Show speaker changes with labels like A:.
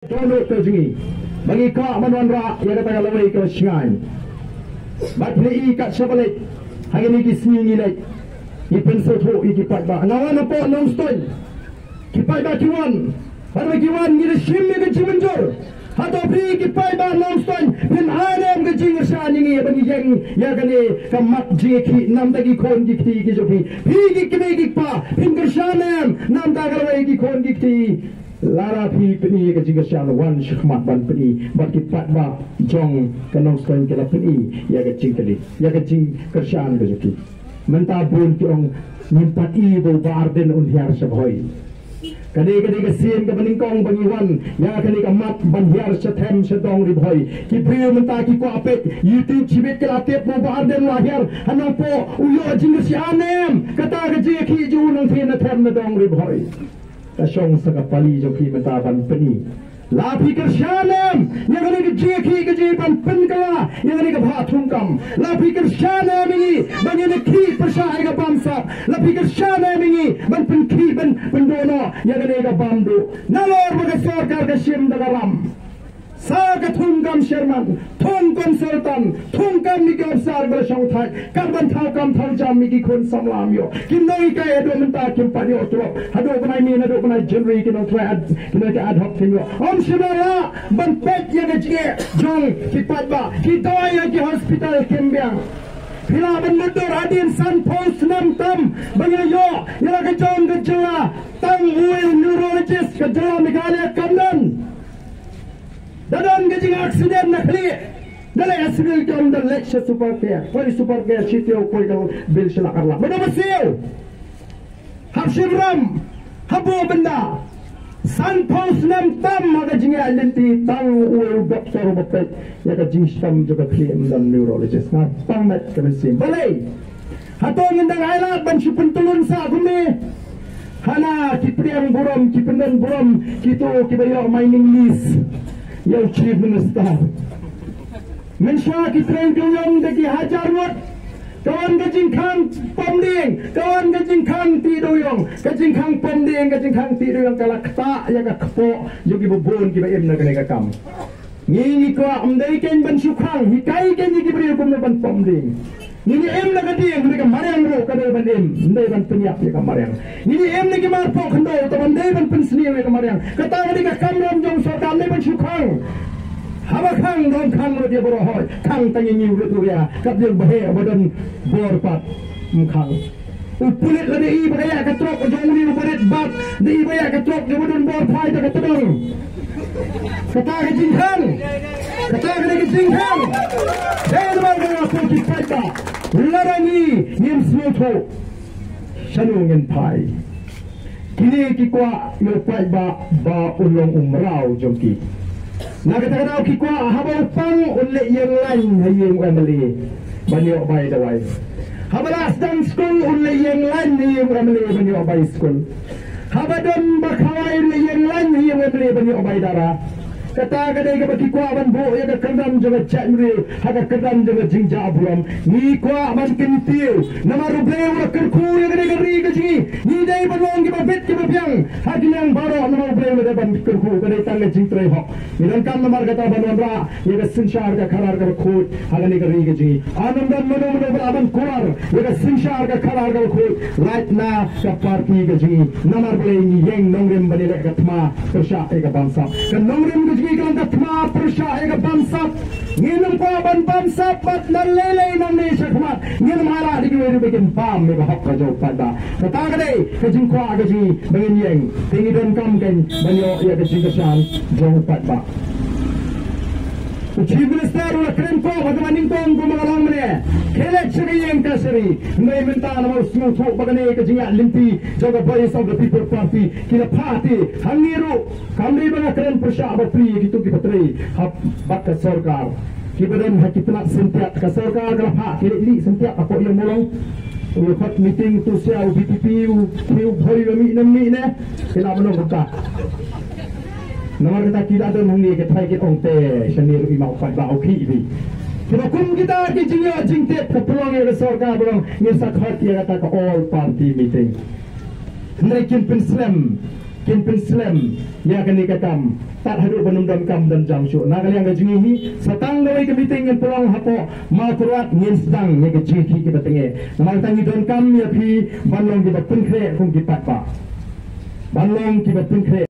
A: Tono terjungi bagi kau menonra yang kata lawai ke singai bat ni kat sebalik hari ni kisni nilai i pensel tu i kipat ba ngawan apa non stoi kipat ba kiwan pada kiwan ni sim ni ke menjor atau pri kipat ba non stoi pin alam ke jing sa ni bagi yang ya kali kamat jiki nam tagi kon dikti ki joki pi ki pa pin kersanam nam tagalawai ki kon dikti lara pi peni ke jingga sian wan shkhmat ban peni bat ki pat ba jong kanong stoin ke la peni ya ke jing kali ya ke jing kersian ke joki menta bun ki ong nimpat i bo barden un hiar sabhoi kade ke sien ke beningkong bani wan ya kani ka mat ban hiar sethem sedong ri bhoi ki priyo menta ki ko apet youtube chibet ke latep bo barden la hiar hanong po uyo jingga sianem kata ke je ki ju nang thin na them na dong ri bhoi kasong sakapali joki mentaban peni la pikir syanem yang ini kejeki kejiban penkala yang ini kebathungkam la pikir syanem ini bagi neki persahai ke bangsa la pikir syanem ini ban penki ban pendono yang ini ke bandu nalor bagi sarkar ke sim dagaram sa ke thungkam sherman thung konsultan thungkam miki obsar bersang thai karban thawkam thaljam miki khon samlam yo kinoi ka edo menta kim pani otro hado banai mi na do banai jenri kinoi try ad hoc thing yo om shibaya ban pet ya ke jige jong kipat ba kitoi ya ki hospital kembiang Pila ban motor adin san post nam tam bagi yo ya ke jong ke jela tang uil neurologist ke jela megale kamdan dadan gajing accident na kali dalai asbil kam dal lecture super care chitio koi dal bil sila karla mana masih hab shibram habo benda san post nam tam gajing alenti tang uil doctor bapet ya gajing stam juga kali dan neurologist na pamet kemesim balai hatong indang ailat ban shipun tulun sa gumi hana kipriang buram kipendan buram kitu kibayo mining list yang chief minister mensha ki train kuyong deki hajar wat kawan gajing khang pomding kawan gajing khang ti doyong gajing khang pomding gajing khang ti doyong kala kta ya ka kpo yogi bobon ki ba em na ka kam ngi ko amdai ken ban sukhang hikai ken ki bri ko ban pomding Nini em na kadi mereka mariang ro kada ban em ndai ban penyak ya mariang nini em ni ki mar po khando to ban dai ban pensni ya mariang kata mereka kamram jong so kam ni ban sukhang haba khang dong khang ro dia boro hoy khang tangi ni ro tu ya kap dia bahe badan bor pat khang upulit la dei baya ka trok jong ni baret bat dei baya ka trok dia badan bor phai ta ka tedong kata ke jingkhang kata ke jingkhang dei ban ga ko ki paita larani nim smoto shanungen pai kini ki kwa yo pai ba ulong umrau jongki na kata ki kwa haba pang ulle yang lain hayeng amali banyo bai dawai habala sedang school ulle yang lain hayeng amali banyo bai school habadon bakawai ulle yang lain hayeng amali banyo bai dara kata kadai ke bagi kwa ban bo ya kadam jaga channel haga kadam jaga jingja aburam ni kwa ban kentiu nama rubleu la kerku ya kadai gari gaji ni dai balong ke babet ke babyang hagi yang baro nama rubleu la ban kerku kadai tang jingtrai ho ni dan kam namar kata ban ra ya ga sinshar ka kharar ka khut haga ni gari gaji anam dan mono ban kurar ya ga sinshar ka kharar ka khut right na ka parti gaji namar blei ni yeng nongrem bani la gatma persha ega bangsa kan nongrem gaji Ikan datma persya ega bamsap nginum ko ban bamsap bat lalele nam ne shakmat nginum ala digi weru bikin pam me bahak ka jo pada kata kade kajing ko agaji bangin yeng tingi don kam ken banyo ya kajing kasan jo pada Chief Minister ula kren ko bagamaning tong gumagalong mene kelet sigi yeng kasari ngai minta nama usmu thok bagane kajing ya limpi joga voice of the people party kila party hangiru kamri banga kren persya bapri gitu ki patri hab bakka sarkar ki badan hakitna sentiak ka sarkar kala ha kile li sentiak apa yang molong upat meeting tu sia UBTP u bhoi mi namni ne kila molong buka Nama kita tidak ada mengi kita kita ongte sendiri imau pai bau ki bi. Kita kum kita ki jingya jingte peluang yang sarkar belum ni sakhat ya kata all party meeting. Naikin penslam kin pen slam ya kan dikakam tak haduk benum dam kam dan jang syuk nak kalian gajingi hi satang lawai ke meeting yang pelong hapo ma kurat ngin sedang ya ke jiki ke batenge nama tangi don kam ya pi banlong di batun kre kung di pat pa banlong ki batun kre